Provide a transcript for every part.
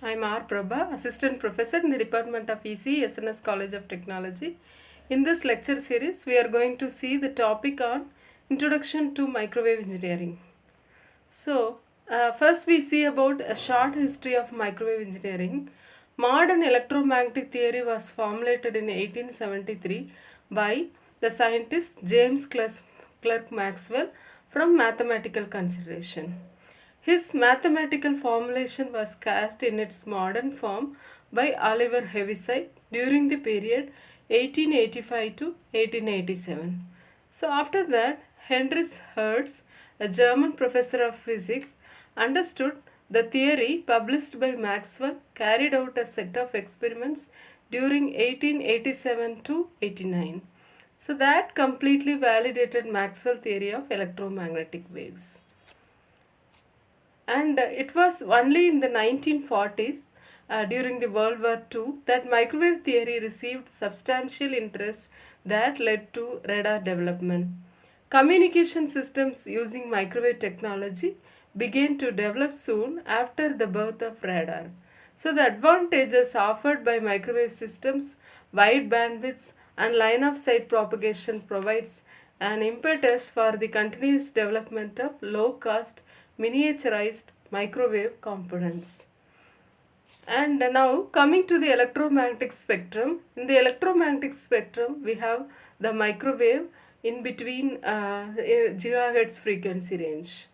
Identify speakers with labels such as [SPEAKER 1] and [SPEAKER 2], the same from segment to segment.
[SPEAKER 1] I'm R. Prabha, Assistant Professor in the Department of EC, SNS College of Technology. In this lecture series, we are going to see the topic on Introduction to Microwave Engineering. First we see about a short history of microwave engineering. Modern electromagnetic theory was formulated in 1873 by the scientist James Clerk Maxwell from mathematical consideration. His mathematical formulation was cast in its modern form by Oliver Heaviside during the period 1885 to 1887. So after that, Heinrich Hertz, a German professor of physics, understood the theory published by Maxwell, carried out a set of experiments during 1887 to 89. So that completely validated Maxwell theory of electromagnetic waves. And it was only in the 1940s, during the World War II, that microwave theory received substantial interest that led to radar development. Communication systems using microwave technology began to develop soon after the birth of radar. So, the advantages offered by microwave systems, wide bandwidths, and line of sight propagation provides an impetus for the continuous development of low cost miniaturized microwave components. And now coming to the electromagnetic spectrum, in the electromagnetic spectrum we have the microwave in between gigahertz frequency range.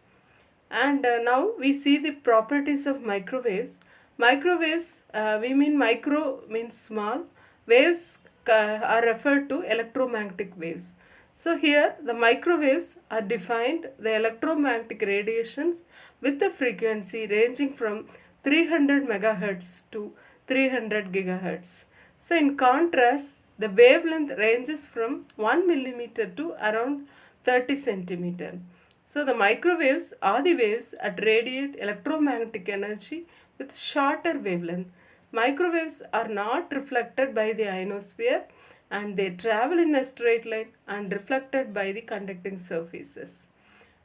[SPEAKER 1] And now we see the properties of microwaves. Microwaves, we mean micro means small, waves are referred to electromagnetic waves. So here the microwaves are defined the electromagnetic radiations with the frequency ranging from 300 megahertz to 300 gigahertz. So in contrast, the wavelength ranges from 1 millimeter to around 30 centimeter. So the microwaves are the waves that radiate electromagnetic energy with shorter wavelength. Microwaves are not reflected by the ionosphere and they travel in a straight line and reflected by the conducting surfaces.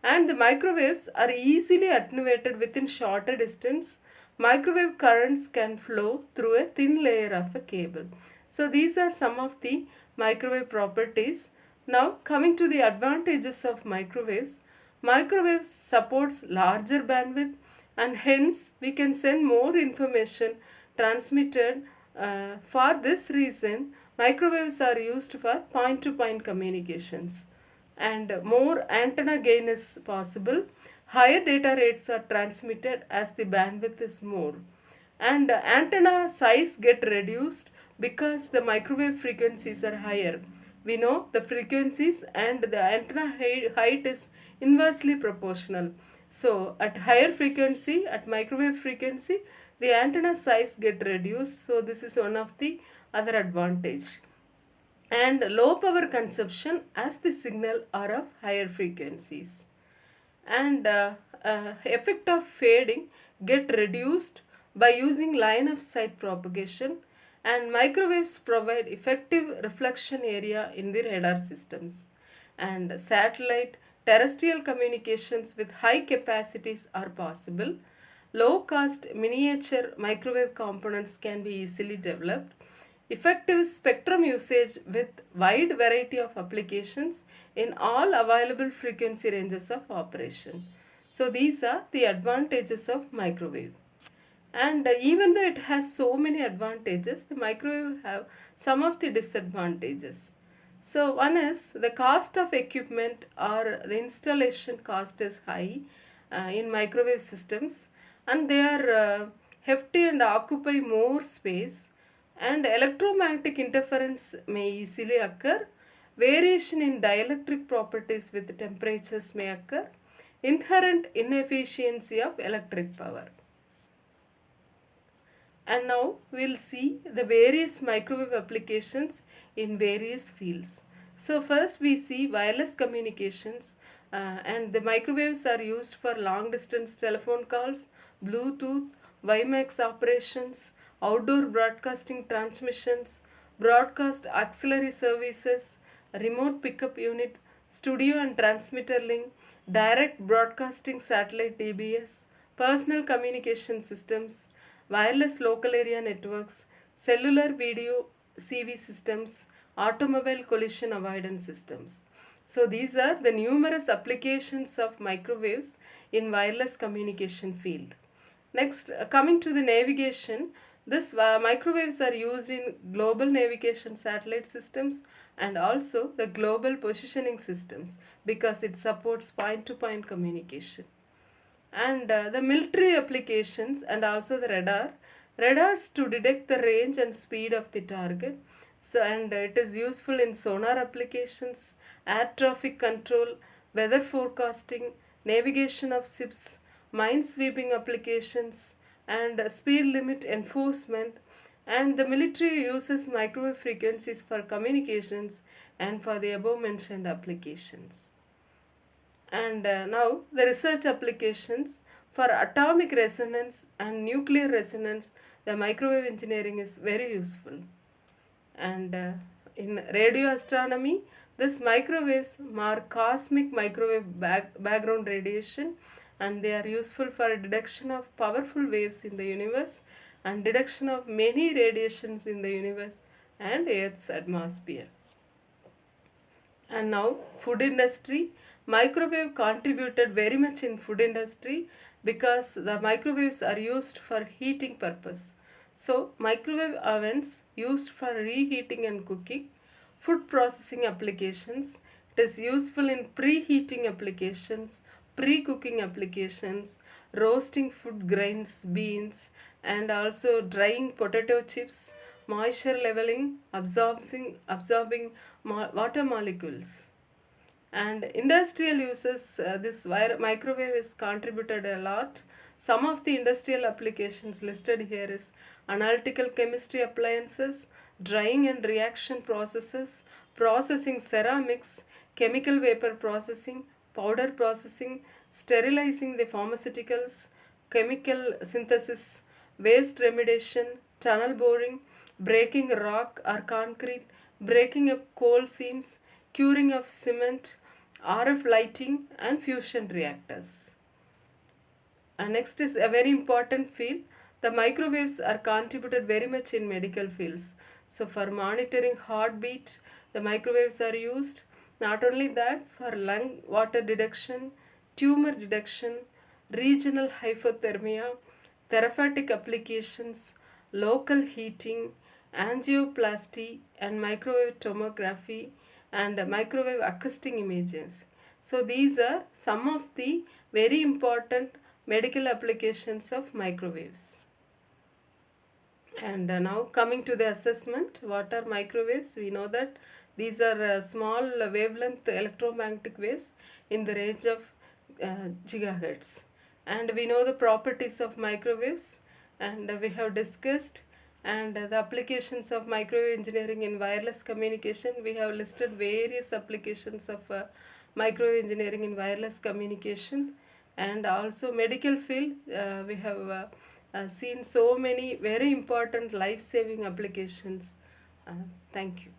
[SPEAKER 1] And the microwaves are easily attenuated within shorter distance. Microwave currents can flow through a thin layer of a cable. So these are some of the microwave properties. Now coming to the advantages of microwaves. Microwaves supports larger bandwidth and hence we can send more information transmitted. For this reason, microwaves are used for point-to-point communications and more antenna gain is possible. Higher data rates are transmitted as the bandwidth is more. And antenna size get reduced because the microwave frequencies are higher. We know the frequencies and the antenna height is inversely proportional. So at higher frequency, at microwave frequency, the antenna size get reduced. So this is one of the other advantage. And low power consumption as the signal are of higher frequencies. And effect of fading get reduced by using line of sight propagation, and microwaves provide effective reflection area in the radar systems. And satellite terrestrial communications with high capacities are possible. Low cost miniature microwave components can be easily developed. Effective spectrum usage with wide variety of applications in all available frequency ranges of operation. So these are the advantages of microwave. And even though it has so many advantages, the microwave have some of the disadvantages. So one is the cost of equipment or the installation cost is high in microwave systems, and they are hefty and occupy more space, and electromagnetic interference may easily occur. Variation in dielectric properties with temperatures may occur. Inherent inefficiency of electric power. And now we'll see the various microwave applications in various fields. So first we see wireless communications, and the microwaves are used for long distance telephone calls, Bluetooth, WiMAX operations, outdoor broadcasting transmissions, broadcast auxiliary services, remote pickup unit, studio and transmitter link, direct broadcasting satellite DBS, personal communication systems, wireless local area networks, cellular video CV systems, automobile collision avoidance systems. So these are the numerous applications of microwaves in wireless communication field. Next, coming to the navigation, this microwaves are used in global navigation satellite systems and also the global positioning systems because it supports point-to-point communication. And the military applications and also the radars to detect the range and speed of the target. So and it is useful in sonar applications, air traffic control, weather forecasting, navigation of ships, mine sweeping applications, and speed limit enforcement. And the military uses microwave frequencies for communications and for the above mentioned applications. And now the research applications for atomic resonance and nuclear resonance, the microwave engineering is very useful. And in radio astronomy, this microwaves mark cosmic microwave background radiation, and they are useful for detection of powerful waves in the universe and detection of many radiations in the universe and Earth's atmosphere. And now food industry, microwave contributed very much in food industry because the microwaves are used for heating purpose. So microwave ovens used for reheating and cooking, food processing applications. It is useful in preheating applications, pre-cooking applications, roasting food grains, beans, and also drying potato chips, moisture leveling, absorbing water molecules. And industrial uses, this microwave is contributed a lot. Some of the industrial applications listed here is analytical chemistry appliances, drying and reaction processes, processing ceramics, chemical vapor processing, powder processing, sterilizing the pharmaceuticals, chemical synthesis, waste remediation, tunnel boring, breaking rock or concrete, breaking up coal seams, curing of cement, RF lighting, and fusion reactors. And next is a very important field. The microwaves are contributed very much in medical fields. So for monitoring heartbeat, the microwaves are used. Not only that, for lung water detection, tumor detection, regional hypothermia, therapeutic applications, local heating, angioplasty, and microwave tomography, and microwave acoustic images. So these are some of the very important medical applications of microwaves. And now coming to the assessment, what are microwaves? We know that these are small wavelength electromagnetic waves in the range of gigahertz. And we know the properties of microwaves, and we have discussed. And the applications of microwave engineering in wireless communication, we have listed various applications of microwave engineering in wireless communication. And also medical field, we have seen so many very important life-saving applications. Thank you.